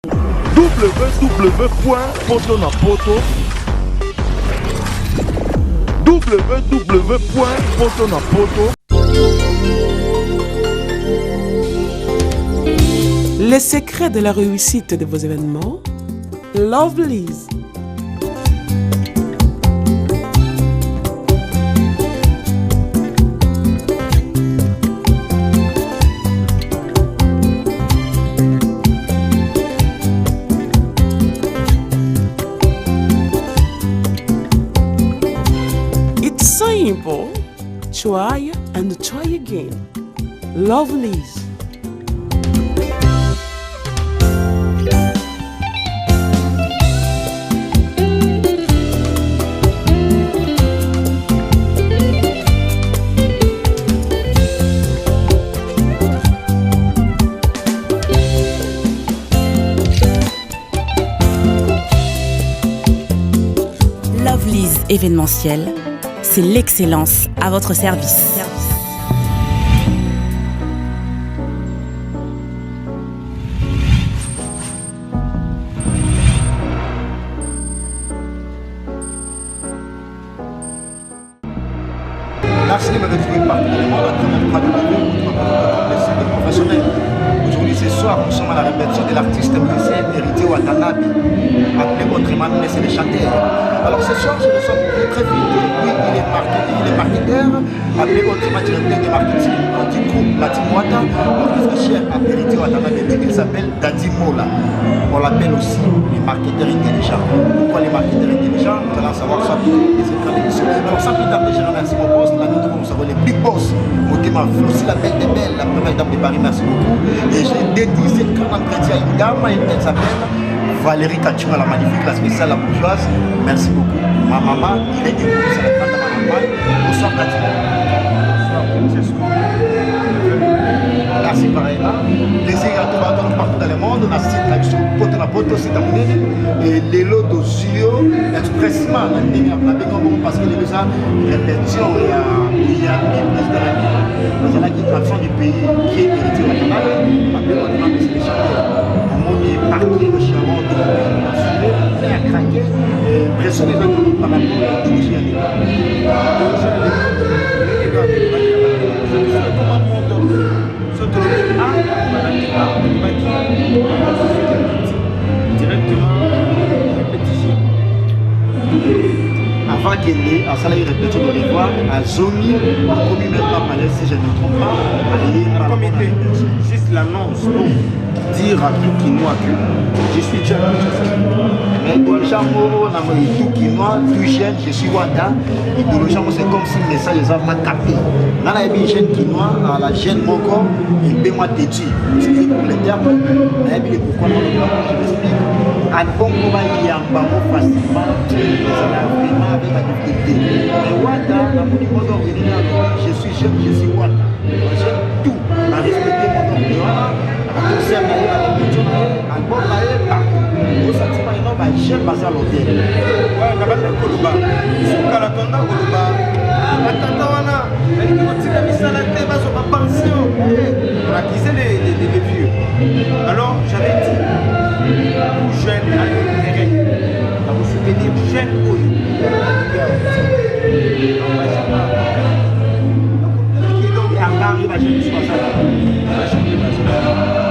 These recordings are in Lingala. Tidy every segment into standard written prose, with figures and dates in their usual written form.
www.potonapoto www.potonapoto. Les secrets de la réussite de vos événements, Lovelyz. It's simple. Try and try again. Lovelyz. Lovelyz événementiel, c'est l'excellence à votre service. Merci de me retrouver partout dans le monde à travers le site professionnel. Aujourd'hui, ce soir, nous sommes à la répétition de l'artiste musicien Héritier Watanabe, appelé autrement Messie le chanteur. Alors ce soir, nous sommes très vite. Oui, il est marketeur, appelé autrement directeur de marketing du groupe La Team Wata. Notre cher Héritier Watanabe, il s'appelle Daddy Mola. On l'appelle aussi les marketeurs intelligents. Pourquoi les marketeurs intelligents? Nous allons savoir ça tout les secrets de l'émission. Alors sans plus tarder, je remercie mon boss, la nuit nous avons les big boss. Motéma aussi la belle des belles, la première dame de Paris, merci beaucoup. Et j'ai dédié cette grande entretien à une dame, elle s'appelle Valérie Kachunga, la magnifique, la spéciale, la bourgeoise. Merci beaucoup. Ma maman, il est écoute, c'est la grande dame de Allemagne. Bonsoir Kachunga. Merci pareillement. Plaisir à tout le monde partout dans le monde. On a cité la poto, c'est un et les lots d'Osio expressement parce que les gens répétition il y a une place de la vie. Nous avons une action du pays qui est héritier national. Après, on a des chanteurs. On est parti le champ de on a craqué. Pressionné par rapport à l'hygiène. Directement répétition. Avant qu'elle ait, à ça, il répète de revoir à Zomi, à commis même pas palais, si je ne me trompe pas. La comité, juste l'annonce, non. Dire à tout Quinois que je suis déjà mais déjà, on a tout Quinois, tout jeune, je suis Wada. Et de l'autre, c'est comme si le message les a pas capté. Dans la vie, jeune Quinois, la jeune Moko, il peut moi têtu. Excusez pour le terme. La vie, pourquoi on je m'explique. À bon combat, il y a un bambou facilement, vraiment avec la difficulté. Mais Wada, dans mon niveau d'ordinaire, je suis jeune, je suis Wada. J'aime tout, à respecter mon ordinaire. Concert na ye ba répétition na ye album na ye partout osatima ino ba jeune baza l'hôtel na banda koloba sukala tonda koloba batata wana balingi kotika misala te bazwa pension on accusait les vieux. Alors j'avais dit jeune à l'intérêt à vous soutenir jeune oyo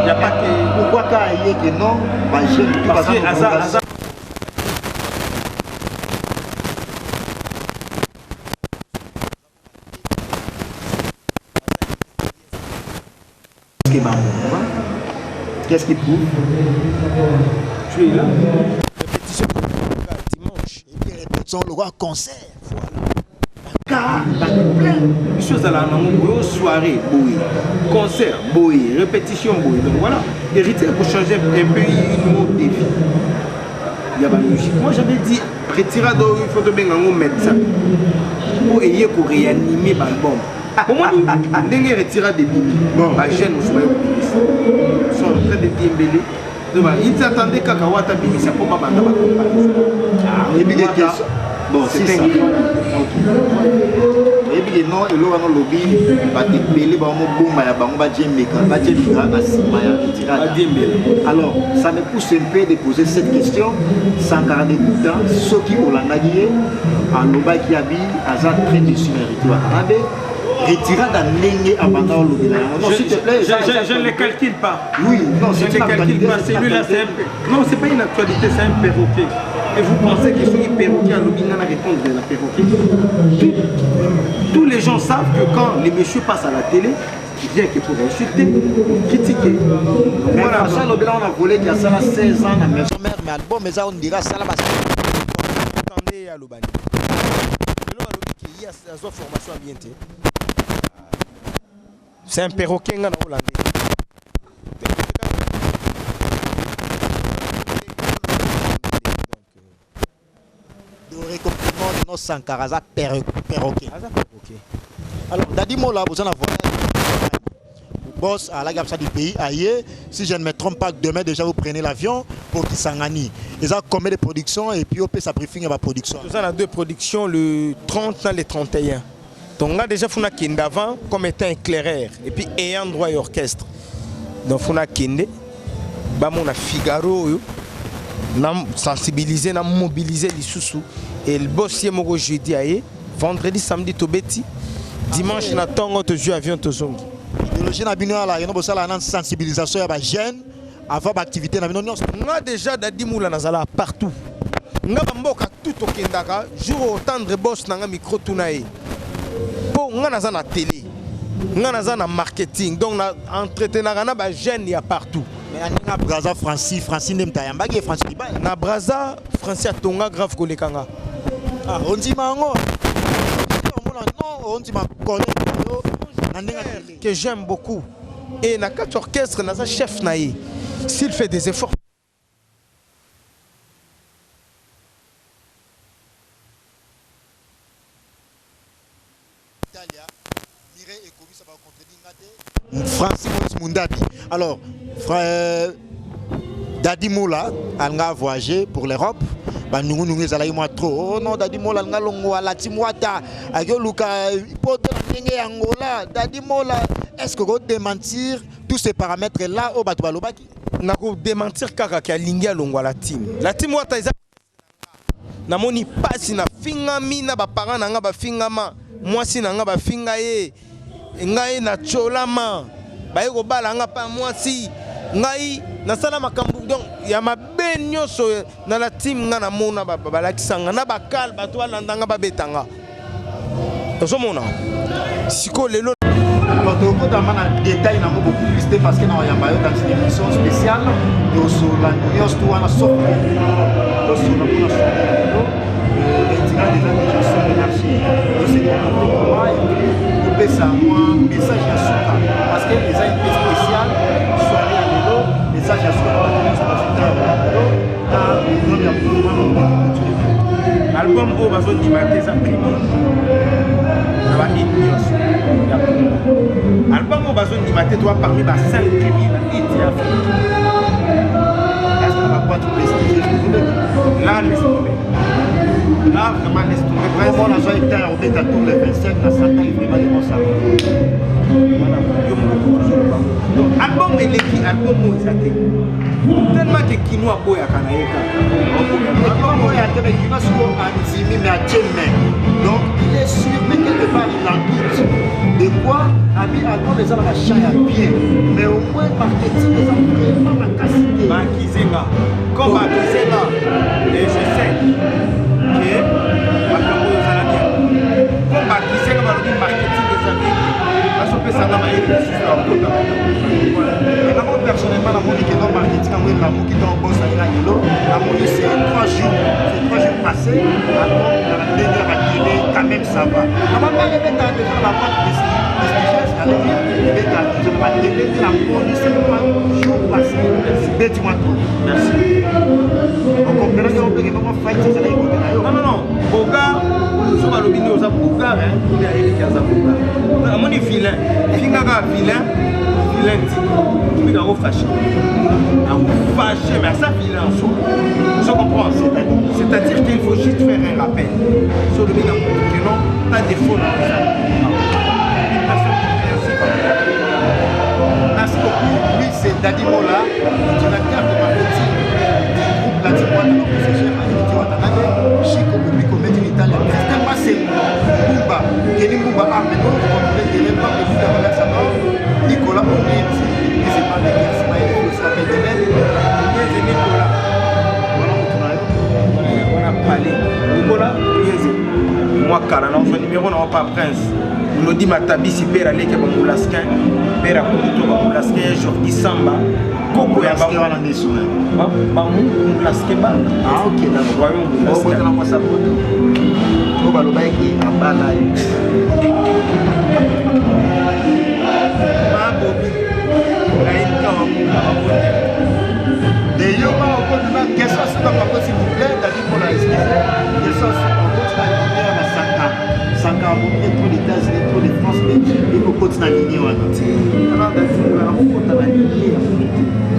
il n'y a pas que pourquoi qu'il y ait que non parce que hasard qu'est-ce qui prouve tu es là répétition dimanche et puis répétition le roi concert voilà les choses à la soirée, concert, répétition, donc voilà, héritier pour changer un peu une autre défi. Il y a moi j'avais dit, retirer il faut que un médecin pour aider pour réanimer l'album. Pour moi, on a retiré des billes. Bon, les jeunes sont en train de déembêler. Ils attendaient Kakawata Bimisa pour pas battre. Ah, et puis bon, c'est ça. que non et là on lobby va dépeler ba mo bomba ya bango ba djemeka na sima ya tirada. Alors ça me pousse un peu de poser cette question sans garder tout temps ceux qui olandaki à loba qui abi aza très déçu mérité wa Tanabe retirade à ndenge abanda au lobby. Non s'il te plaît, je ne le calcule pas. Oui, non, je ne le calcule pas, celui-là c'est un peu. Non, c'est pas une actualité, c'est un perroquet. Et vous pensez que celui perroquet à l'objet n'a la réponse de la perroquet. Tous les gens savent que quand les messieurs passent à la télé, il vient que pour insulter, pour critiquer. Mais voilà, ça l'objet on a volé qui a ça 16 ans dans la maison mère, mais album mais ça on dira ça là bas. Attendez à l'Obani. Il y a sa formation ambientée. C'est un perroquet en Hollande. Compliment de nos Sankaraza perroquet. Alors, Dadi Mola, vous en avez boss à la Gapsa du pays, ailleurs, si je ne me trompe pas, demain déjà vous prenez l'avion pour Kisangani. Ils ont combien de productions et puis on peut s'abriefing à la production. Nous avons deux productions, le 30 et le 31. Donc on a déjà fait un avant comme étant éclaireur et puis ayant droit à l'orchestre. Donc on a Kende, on a Figaro, on a sensibilisé, on a mobilisé les sous-sous. Et le boss est mon jeudi, vendredi, samedi, tobeti, dimanche, on a tant de jeux avion, de zongi. L'idéologie n'a pas la sensibilisation à la jeune avant l'activité. On a déjà Dadi Moula Nazala partout. On a tout au Kendaka, jour au tendre boss, on a un micro tunae. On a la télé, on a le marketing, donc on a entretenu les jeunes, il y a partout. Mais on a Braza Francis Mtayamba qui est Francis Libaye. Na Braza Francis Atonga grave kolekanga. Ah, on dit mango. Non, on dit mango. Que j'aime beaucoup. Et na quatre orchestre, na chef naïe. S'il fait des efforts. Francis Mundadi. Alors, frère Dadi Moula, elle a voyagé pour l'Europe. Nous avons trop. Oh non, Dadi Moula, elle a longo à la Timwata. Agoluka, Angola. Dadi Moula, est-ce que vous démentir tous ces paramètres-là au Batubalobaki? Nous avons démentir car qu'il y a Lingia longo à la team. La Timwata, namoni pasi na finga mina ba parents na nga ba finga ma. Moi si na nga ba finga ye. Ngai na cholama baye ko bala nga pa mwasi ngai na sala makambu donc ya mabe nyonso na la team nga na mona balakisanga na bakal bato balandanga babetanga tozomona siko lelo donc dans un détail na beaucoup plus parce que na yamba yo dans une émission spéciale de sur la news to wana so to sur la pour la déjà sur le marché c'est un message à Souka parce que les a été spécial soirée à l'élo message à Souka album au bazo dimaté ça prime na ba album au bazo dimaté toi parmi ba 5 prix na hit Afrique est-ce qu'on va pas tout prestigieux là laisse tomber. Là, vraiment, laisse tomber. Vraiment, la joie est à tour les 25 à 100 ans, vraiment, de mon salon. Voilà, donc, album est l'équipe, album est exacté. Tellement que Kino a beau à Kanaïka. Album est à Kino a beau à Nzimi, mais à Tchémen. Donc, il est sûr, mais quelque part, il en doute. De quoi, Ami, album, les gens à changer à pied. Mais au moins, marketing, les gens vraiment ma cassité. Makizenga. Comme Makizenga. Et je sais. Personnellement, la monique dans marketing, la monique dans boss à la monique c'est 3 jours passés, dans la dernière activité, quand même ça va. On va pas remettre dans la vente prestigieuse, à la télé, la monique c'est 3 jours passés. Merci. Dis-moi tout. Merci. On comprend que on peut vraiment fight, ça va écouter. Non. Boga, sur le vidéo, ça Boga, il a été à Boga. La monique vilain, vilain. Tu es fâché. Mais ça, vilain en soi. Je comprends. C'est-à-dire qu'il faut juste faire un rappel. Sur le bien que non, t'as des faux dans ça. Une personne compréhensive. Parce que lui, c'est Dadi Mola, le directeur de marketing du groupe Latinois dans le CGM Héritier Watanabe, Chico Publico Made in Italy. Tellement c'est Mbumba, Kenny Mbumba Armeno, contrôlé directement le foot de Alexandre, Nicolas Omid, et c'est pas des guerres, c'est pas une chose, ça fait des mêmes. C'est Nicolas. Voilà, on a parlé. Nicolas, moi, car on a numéro, on n'a pas prince. On dit Matabisi, père Alek, Bamulaskin, père Akoto, Bamulaskin, Jordi Samba, Koko et Bamulaskin. Bamulaskin. Ah, ok, d'accord. On va voir ça. On va le mettre en bas là. D'ailleurs, on continue. Quelle chose sur la parole, s'il vous plaît, David, pour la expliquer. Quelle chose on continue à l'univers à Saka. Saka, on est trop les États-Unis, trop les France, mais il faut continuer à l'univers. Alors, on continue à l'univers.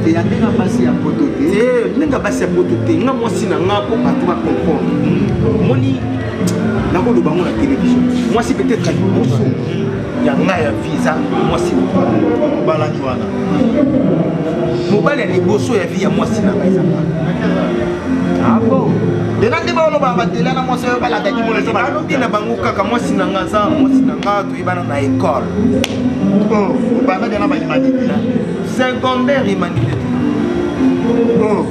Et il y a des passé à Pototé. Il y a des passé à Pototé. Il y a des passé à comprendre. Moi, je suis la télévision. Moi, c'est peut-être un morceau. Il y a un visa. Moi, c'est Baladiwana. Mobile est bosso et vie à moi si ah bon? De nandi ba lo ba batela na moso ba la dadi mo le so ba no bina bangu kaka moi si nanga za moi si nanga to ibana na école. Oh, ba ba dana ba humanité. Secondaire humanité. Oh,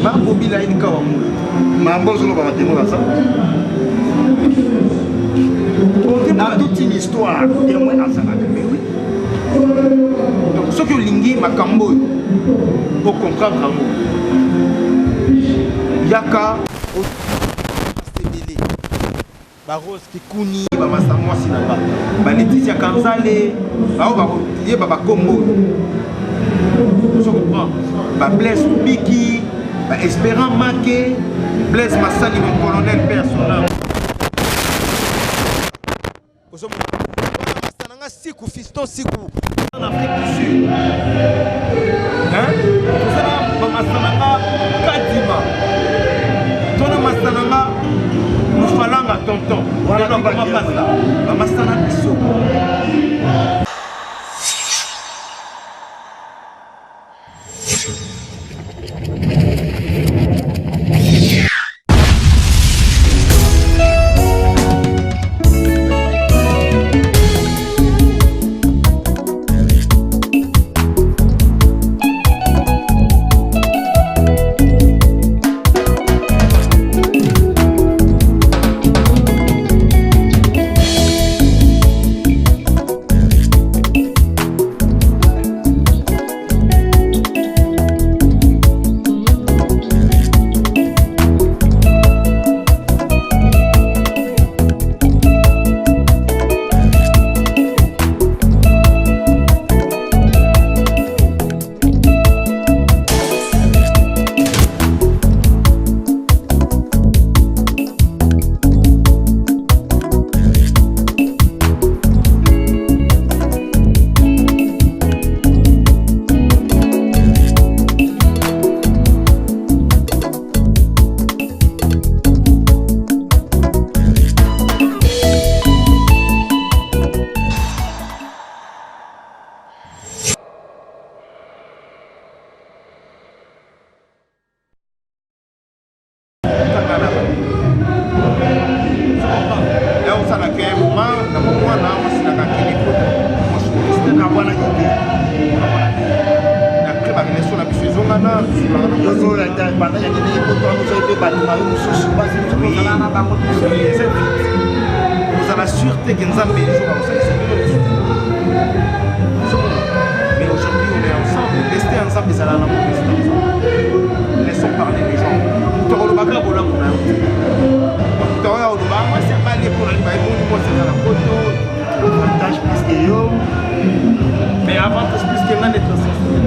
ma bobila ini kawa mu. Ma mbozo lo ba batemo la ça. Dans toute une histoire, témoin à ça mais oui. Donc ce que lingi makambo pour comprendre l'amour. Yaka Baros Kikuni Bamasa Mwasi Nanga Ba Laetitia Kanzale Bao Bako Yé Baba Kombo. Je comprends. Ba Blaise Kubiki Ba Espérant Maké Blaise Massali mon colonel personnel. Sikou, fiston Sikou. En Afrique du Sud. Hein? Tout ça, Bamasananga Kadima. Tona Masananga Moufalanga Tonton. Voilà comment passe là. Bamasananga Bissou. Vous avez la sûreté que nous avons besoin. Mais aujourd'hui, on est ensemble. Restez ensemble, ça l'amour, laissons parler les gens. Nous avons le bagage pour l'homme. Nous avons le bagage, moi, c'est pas les pour les bails, moi, c'est la photo. Avantage plus que yo. Mais avantage plus que l'un d'être sensible.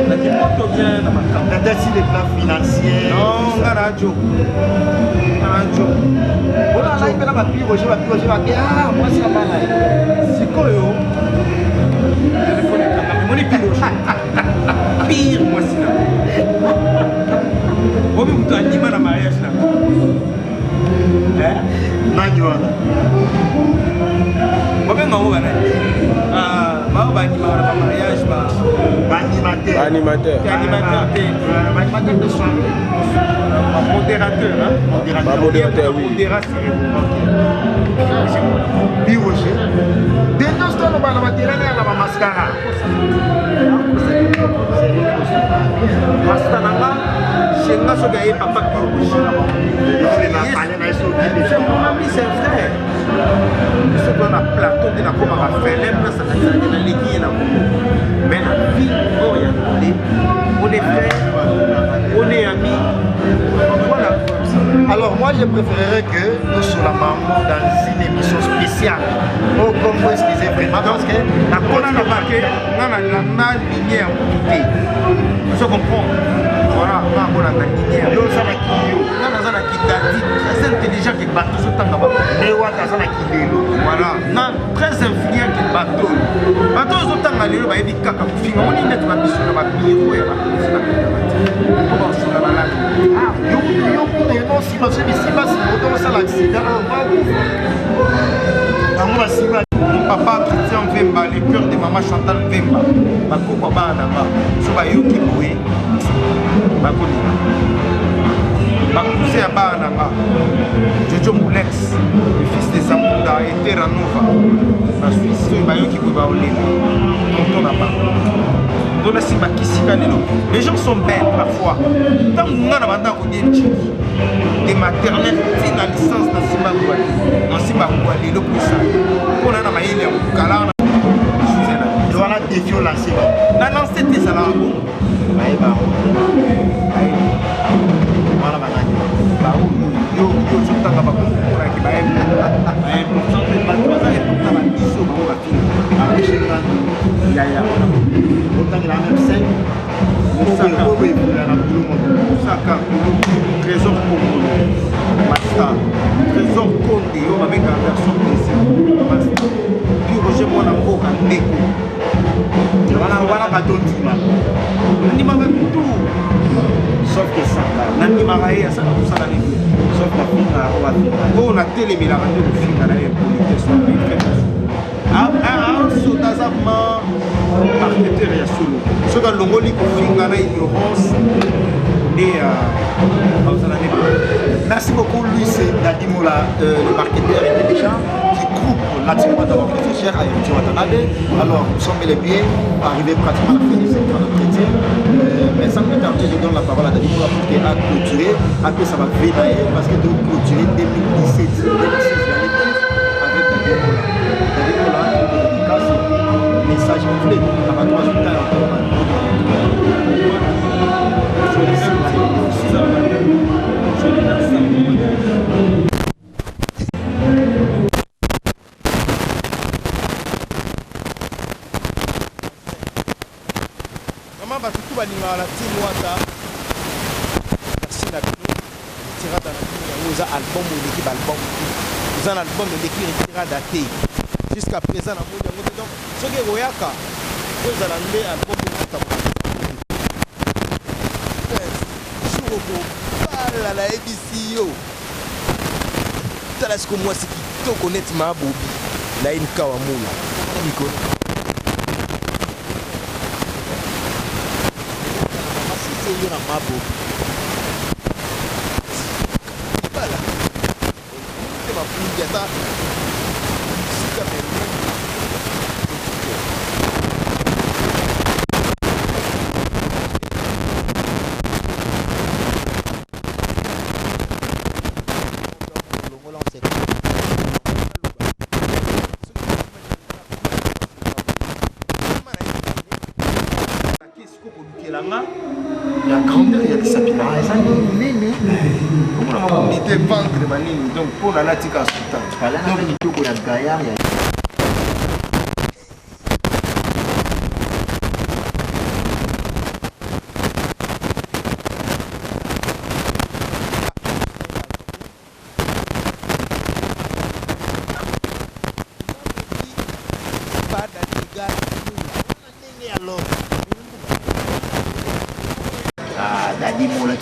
La dépôt bien dans ma carte. La dette sur les plans financiers. Non, on a radio. Radio. Voilà, là, il peut la papier, je vais ah, moi, c'est la balle. C'est quoi, yo? Téléphone est quand même. On est pire. Pire, moi, c'est là. Vous avez dit, Animateur. Animateur de soirée. Modérateur, hein? Modérateur, oui. Birocher. Dès que nous avons la mascara. Mascara, chez nous, c'est papa c'est vrai. Ce qu'on a plateau de la pomme à faire, ça n'a mais la vie, on est frères, on est amis. Voilà. Alors moi je préférerais que nous soyons la maman dans une émission spéciale au Congo, excusez vraiment parce que la colonne a marqué dans la lumière montée. Je comprends. Voilà, on a la lumière. C'est intelligent que bateau ce temps là-bas. Voilà, très influent que bateau. Bateau ce temps là, il y a des caca pour finir. On est net la mission là-bas. Mon papa Christian Vemba, le cœur de maman Chantal Vemba, Bakoko Banama, Sobayoki Boué, Bakoni, Bakousé Banama, Jojo Moulex, le fils de Zamunda et Terra Nova, la Suisse, Sobayoki Boué Baolena, Tonton Naba. Les gens sont bêtes parfois. Tant que nous avons des maternelles, c'est la licence dans Simbabouali. Dans Simbabouali, le plus simple. On a un maïle au Kala. Il doit la défier lancée. La lancée des salariés. Trésor congolais, Masta, Trésor Condé, avec la version précise, puis Roger Monambo, Kandeko. Voilà, bateau Nima. Nima va tout. Sauf que ça, Nima va y aller, ça va tout ça dans les deux. Sauf la fin, on a télé, mais la radio de film, on a une politique sur les faits. Un soldazement marketeur et solo. Ce que l'on dit pour finir l'ignorance et merci beaucoup Luis Dadimola, le marketeur intelligent qui groupe l'attirement d'avoir fait cher à Yonji Watanabe. Alors nous sommes bel et bien arrivés pratiquement à la fin de cette grande entretien. Mais sans plus tarder, je donne la parole à Dadimola pour qu'il a clôturé. Après ça va vénailler parce que de clôturer 2017 avec Dadimola. Dadimola qui est dédicace, message clé. La patrouille résultat est encore mal. Vraiment batutu baninga la team wata merci na bino tirada na bino yango eza album eleki balbum eza na album eleki retirada te jusqu'à présent na moni yango te donc soki ekoyaka kozala nde album wata suroko bala la ebisi yo tala siko mwasi kitoko neti mabobi na ye mkawa mula mikolo yo na mabo bala te mapungi ata sika menu la grandeur il y a des sapina ça nini on a unité vendre manini donc pour la latika sultan voilà donc il faut la gaillard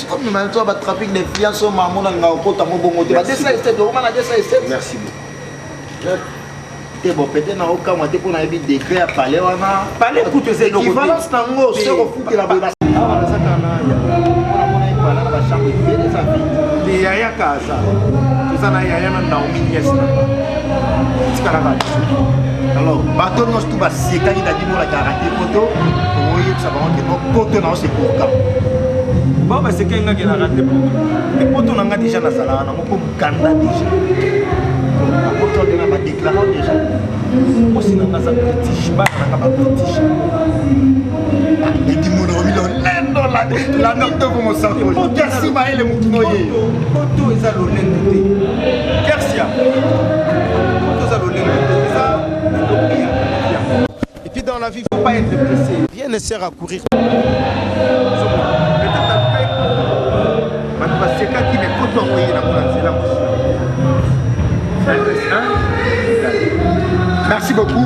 comme nous avons un trafic de fiances au maman dans le côté à mon bon côté. Merci beaucoup. te bon peut-être na okamwa te mpona yebi décret ya palais wana palais kutu eza équivalence nango se kofutela boye awa nazaka na mpona ebala na bachambre ebele eza vide te yaya kaza toza na yaya na naomi nies na tikalaka alors bato nyonso tu basekaki dadi molaka rate poto oyebisa bango ke no poto nao c'est pourquoi bao basekaki ngaki na rate poto te poto na nga déjà nazalaka nango mpo mokanda déjà poto ndena badéclarant déjà osi na nga za british bana nanga babritish edimona omilo lendo la nitoko mosango kersi maele mokino ye poto eza lolendo te kersia poto eza lolendo te eza lelopia. Et puis dans la vie, Il ne faut pas être pressé. rien ne sert à courir. Peut-être après, c'est quand il est content de la merci beaucoup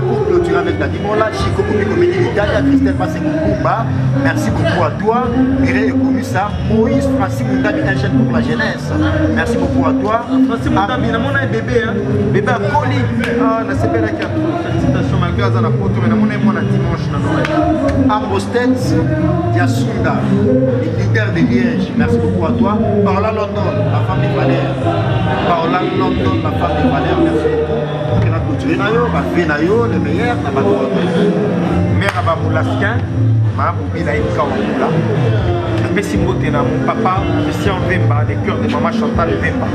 pour clôturer avec Dadi Mola, Chico Koumi Comédie d'Italie, Christelle Passé-Koumba. Merci beaucoup à toi, Mireille Komissa, Moïse Francis Moundabi, un jeune pour la jeunesse. Merci beaucoup à toi. Francis Moundabi, on a un bébé, bébé à Coli. Ah, on a ces belles félicitations malgré à la photo, mais on a un dimanche. Ambostet, Diasunda, les leaders de Liège. Merci beaucoup à toi. Paola London, la femme de Valère. Paola London, la femme de Valère. Merci beaucoup. Le meilleur, mère Baboulaskien, ma bobila Kaoula. Je suis mon papa, Christian Vemba, les cœurs de maman Chantal Vemba.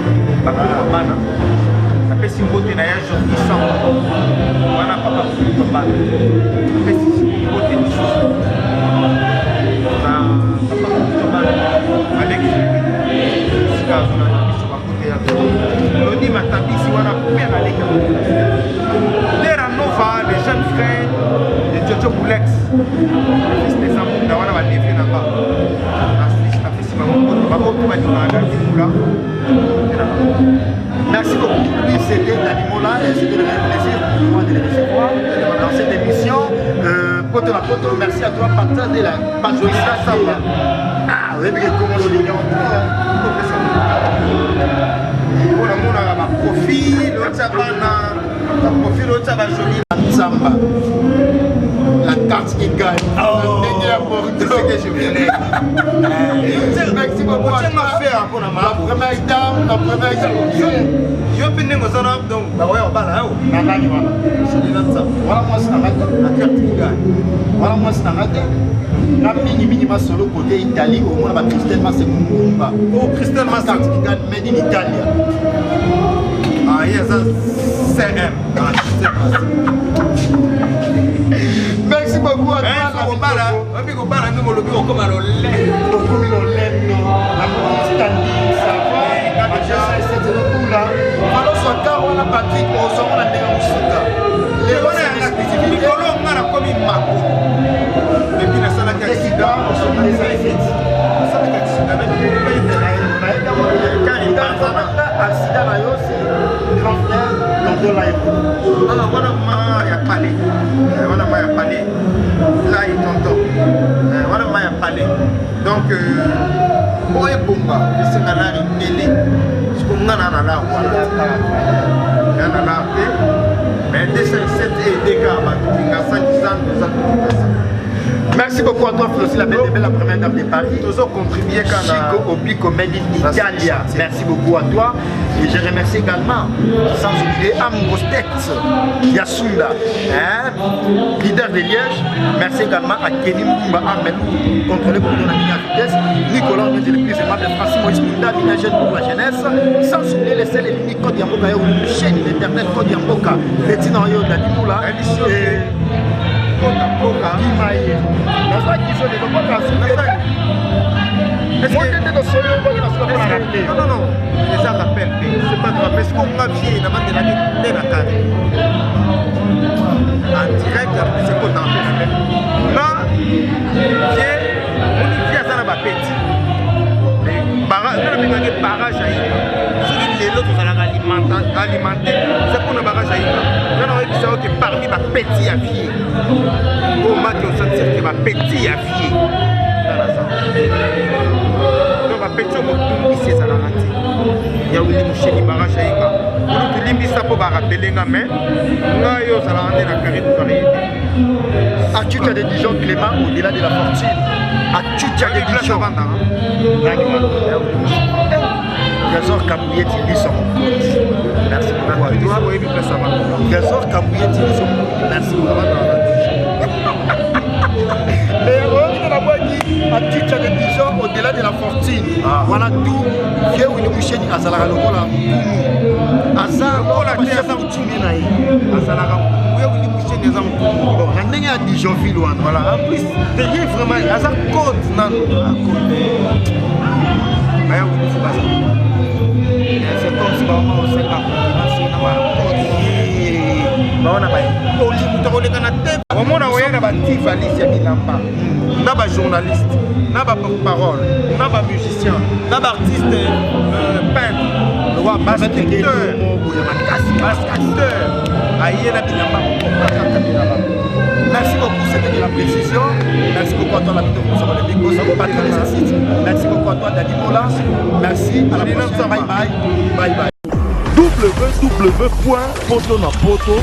Papa Mana. Je suis mon papa, Jordi Samba. Mana papa, papa. Je suis mon papa, Alex. Loni Matabisi, wana père avec Terra Nova, les jeunes frères de Jojo Boulex. Le fils des amours, on a défait là-bas. Merci beaucoup. Lui, c'était Dadi Mola et c'était le plaisir pour moi de les recevoir dans cette émission. Poto la poto, merci à toi, partage de la page. Ah, oui, mais comment je l'ai profil, l'autre ça va joli. Samba. La carte qui gagne. Oh, c'est ce que je voulais. Merci beaucoup. La première dame, je peux nous en donc, ouais, on va là. Voilà, moi, c'est la carte qui gagne. Voilà, moi, c'est la minima solo côté Italie, au moins, Christelle Massé-Mumba. Oh, Christelle Massé qui gagne Made in Italy. Ah, il y a ça, CM. Merci beaucoup à toi. donc boye bomba esenga na rimele sikonga na la na mais 207 et dégâts batinga 110 ans. Merci beaucoup à toi, Flossi, la première dame de Paris. Tous ont contribué quand Chico Opico Made in Italia. Merci beaucoup à toi. Et je remercie également, sans oublier, Ambostet, Yasunda, leader de Liège. Merci également à Kenny Mboumba Amelou, contrôlé pour la vitesse. Nicolas, le plus aimable, Francis Moïse Munda, un jeune pour la jeunesse. Sans oublier les seuls et l'unique Code Yamboka, une chaîne d'éternel Code Yamboka. Petit Noyo Dadimoula. Non, non, les arts rappellent, c'est pas grave, parce qu'on m'a vié, il a demandé la vie la carré. En direct, c'est pas dans le là, on y vient à la petit. Barrage à les autres alimenter, c'est pour le barrage à non, que parmi ma petits à pied. Au match, on sentir que ma petits à pied. Donc, ma petit, on m'a tout ici, ça l'a raté. Il y a eu les barrage à Iba. On a tout limité ça pour barrage. Belenga, mais Nayo Salande la carrière de variété. Atucha de Dijon Clément au-delà de la fortune. Atucha de Dijon. Trésor Kabouyeti dit son compte. Merci beaucoup. Trésor Kabouyeti dit son compte. Merci beaucoup. Mais on a Atucha de Dijon au-delà de la fortune. Voilà tout. Vieux ou une bouchée à Salara Lokola. Azar, on a dit à Saoutumina. Azara. Bon, la ligne à Dijon Filouane, voilà. En plus, derrière vraiment, il y a ça côte, non, mais oui, c'est pas ça. C'est comme si on s'est pas journaliste, porte-parole, musicien, artiste, peintre, merci beaucoup, c'était de la précision. Merci beaucoup à toi, la vidéo sur le Big Boss, merci beaucoup à toi, Dani Molas. Merci, à la prochaine. Bye bye. Bye bye. www.potonapoto